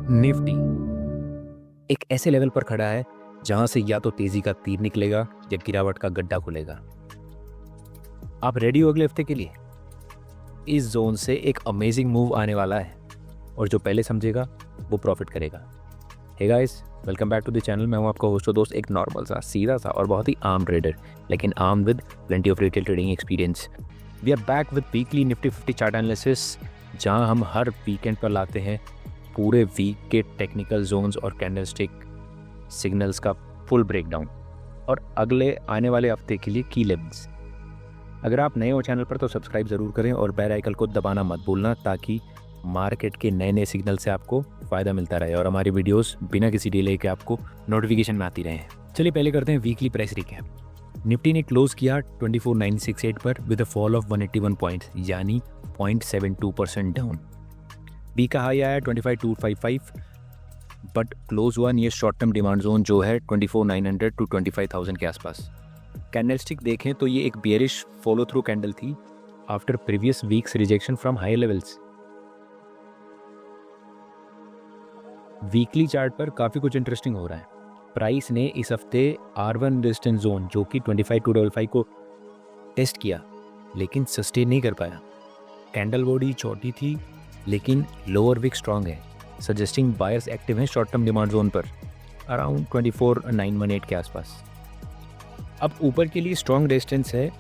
Nifty एक ऐसे level पर खड़ा है जहां से या तो तेजी का तीर निकलेगा या गिरावट का गड्ढा खुलेगा। आप रेडी हो अगले हफ्ते के लिए? इस जोन से एक अमेजिंग मूव आने वाला है और जो पहले समझेगा वो प्रॉफिट करेगा। Hey guys, welcome back to the channel. मैं हूं आपका होस्ट दोस्त, एक नॉर्मल सा, सीधा सा और बहुत ही आम ट्रेडर, लेकिन arm with plenty of retail trading experience. We are back with weekly Nifty 50 chart analysis, जहां हम हर वीकेंड पर लाते हैं पूरे वीक के टेक्निकल जोन्स और कैंडलस्टिक सिग्नल्स का फुल ब्रेकडाउन और अगले आने वाले हफ्ते के लिए की लेवल्स। अगर आप नए हो चैनल पर तो सब्सक्राइब ज़रूर करें और बेल आइकन को दबाना मत भूलना, ताकि मार्केट के नए नए सिग्नल से आपको फ़ायदा मिलता रहे और हमारी वीडियोस बिना किसी डिले के आपको नोटिफिकेशन में आती रहे। चलिए पहले करते हैं वीकली प्राइस रिकैप। निफ्टी ने क्लोज किया 24,968 पर with a fall of 181 points, यानी 0.72% डाउन। बी का हाई आया 25,255 बट क्लोज हुआ near short term demand zone जो है 24,900 टू 25,000 के आसपास। कैंडलस्टिक देखें तो ये एक बियरिश फॉलो थ्रू कैंडल थी after previous weeks rejection from high levels. Weekly chart पर काफ़ी कुछ इंटरेस्टिंग हो रहा है। प्राइस ने इस हफ्ते R1 रेजिस्टेंस जोन जो कि 25,255 को टेस्ट किया, लेकिन सस्टेन नहीं कर पाया। कैंडल बॉडी छोटी थी लेकिन लोअर विक स्ट्रांग है, सजेस्टिंग बायर्स एक्टिव हैं शॉर्ट टर्म डिमांड जोन पर अराउंड 24,918 के आसपास। अब ऊपर के लिए स्ट्रॉन्ग रेजिस्टेंस है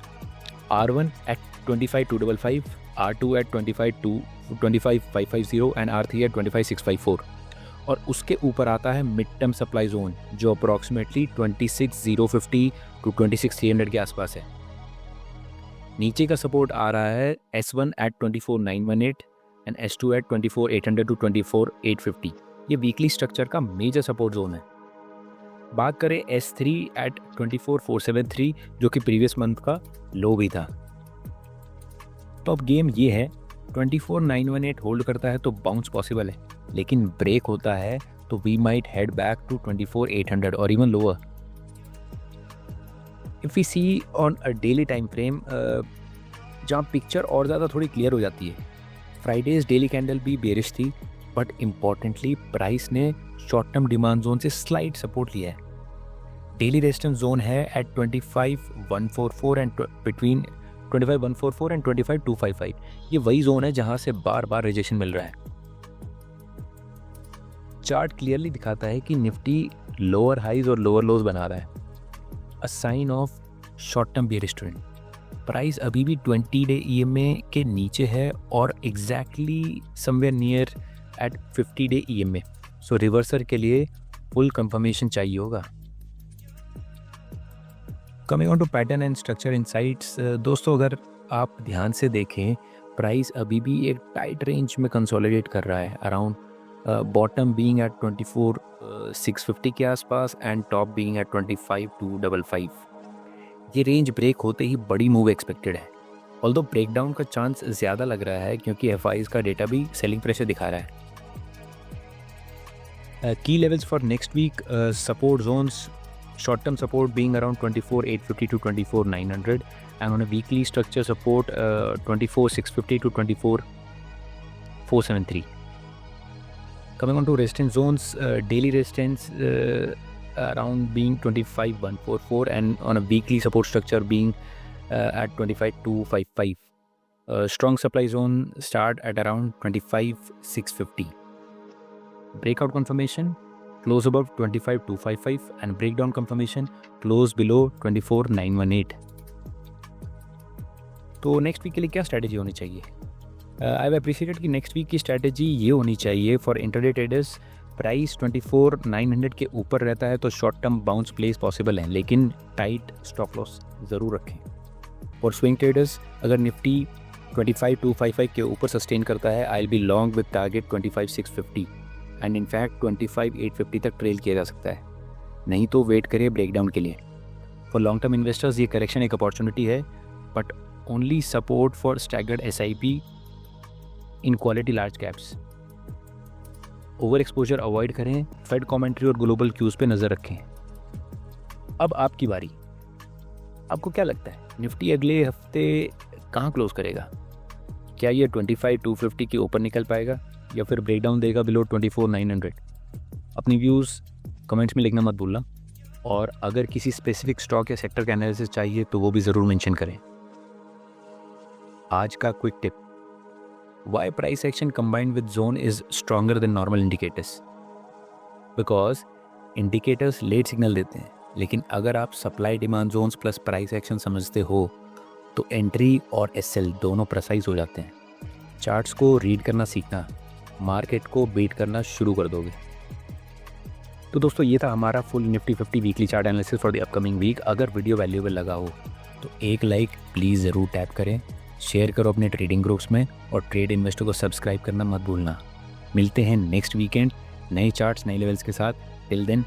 R1 eight 25,255, R2 eight 25,550 and R3 eight 25,654 और उसके ऊपर आता है मिड टर्म सप्लाई जोन जो अप्रॉक्सीमेटली 26,050 टू 26,300 के आसपास है। नीचे का सपोर्ट आ रहा है S1 eight 24,918 and S2 eight 24,800 to 24,850। ये वीकली स्ट्रक्चर का मेजर सपोर्ट जोन है। बात करें S3 एट 24,473 जो कि प्रीवियस मंथ का लो भी था। तो अब गेम ये है, 24,918 होल्ड करता है तो बाउंस पॉसिबल है, लेकिन ब्रेक होता है तो we might head back to 24,800 और even lower. If we see on a daily time frame, जहाँ पिक्चर और ज़्यादा थोड़ी क्लियर हो जाती है। फ्राइडेज डेली कैंडल भी बेरिश थी, बट इम्पॉर्टेंटली प्राइस ने शॉर्ट टर्म डिमांड जोन से स्लाइड सपोर्ट लिया है। डेली रेजिस्टेंस जोन है एट 25,144 एंड बिटवीन 25,144 एंड 25,255। ये वही जोन है जहां से बार बार रिजेक्शन मिल रहा है। चार्ट क्लियरली दिखाता है कि निफ्टी लोअर हाइज और लोअर लोज बना रहा है, a sign of short term bearish trend. Price अभी भी 20 डे EMA के नीचे है और exactly somewhere near at 50 day EMA। So reversal के लिए फुल कंफर्मेशन चाहिए होगा। Coming on to pattern and structure insights, दोस्तों अगर आप ध्यान से देखें, प्राइस अभी भी एक टाइट रेंज में कंसोलिडेट कर रहा है, अराउंड बॉटम बीइंग एट 24,650 के आसपास एंड टॉप बीइंग एट 25,255। ये रेंज ब्रेक होते ही बड़ी मूव एक्सपेक्टेड है, ऑल्दो ब्रेकडाउन का चांस ज़्यादा लग रहा है क्योंकि FIs का डेटा भी सेलिंग प्रेशर दिखा रहा है। Key levels for next week, support zones, short term support being around 24,850 to 24,900 and on a weekly structure support 24,650 to 24,473. Coming on to resistance zones, daily resistance around being 25,144 and on a weekly support structure being at 25,255. Strong supply zone start at around 25,650. Breakout confirmation close above 25,255 and breakdown confirmation close below 24,918. तो next week के लिए क्या strategy होनी चाहिए? I have appreciated कि next week की strategy ये होनी चाहिए फॉर इंटरडे ट्रेडर्स। प्राइस 24,900 के ऊपर रहता है तो short term bounce place possible है, लेकिन टाइट स्टॉप लॉस ज़रूर रखें। और स्विंग ट्रेडर्स, अगर निफ्टी 25,255 के ऊपर सस्टेन करता है, I will be long with target 25,650 and in fact 25,850 तक ट्रेल किया जा सकता है। नहीं तो वेट करिए ब्रेकडाउन के लिए। फॉर लॉन्ग टर्म इन्वेस्टर्स ये करेक्शन एक अपॉर्चुनिटी है, but only support for staggered SIP in quality large caps. Over exposure avoid करें, फेड कमेंट्री और ग्लोबल क्यूज पे नज़र रखें। अब आपकी बारी। आपको क्या लगता है निफ्टी अगले हफ्ते कहाँ क्लोज करेगा? क्या ये 25,250 के ऊपर निकल पाएगा या फिर ब्रेकडाउन देगा बिलो 24,900। अपनी व्यूज़ कमेंट्स में लिखना मत भूलना, और अगर किसी स्पेसिफिक स्टॉक या सेक्टर का एनालिसिस चाहिए तो वो भी ज़रूर मेंशन करें। आज का quick tip, why price action combined with zone is stronger than normal indicators. Because indicators late signal देते हैं, लेकिन अगर आप supply demand zones plus price action समझते हो तो एंट्री और एसएल दोनों प्रेसाइज हो जाते हैं। चार्ट्स को रीड करना सीखना, मार्केट को बीट करना शुरू कर दोगे। तो दोस्तों ये था हमारा full Nifty 50 weekly chart analysis for the upcoming week. अगर वीडियो वैल्यूएबल लगा हो तो एक लाइक प्लीज़ ज़रूर टैप करें, शेयर करो अपने ट्रेडिंग ग्रुप्स में, और ट्रेड इन्वेस्टर को सब्सक्राइब करना मत भूलना। मिलते हैं नेक्स्ट वीकेंड नए चार्ट्स नए लेवल्स के साथ। Till than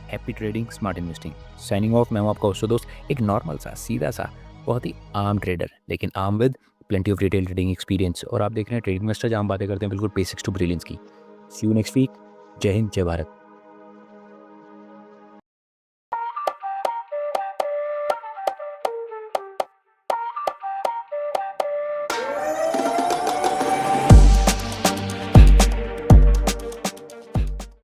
happy trading, smart investing. Signing off, मैं हूं आपका होस्ट दोस्त, एक नॉर्मल सा सीधा सा बहुत ही आम ट्रेडर, लेकिन आम with plenty of retail trading experience. और आप देख रहे हैं ट्रेडिंग इन्वेस्टर, जहाँ हम बातें करते हैं बिल्कुल बेसिक्स टू ब्रिलियंस की। सी यू नेक्स्ट वीक। जय हिंद, जय भारत।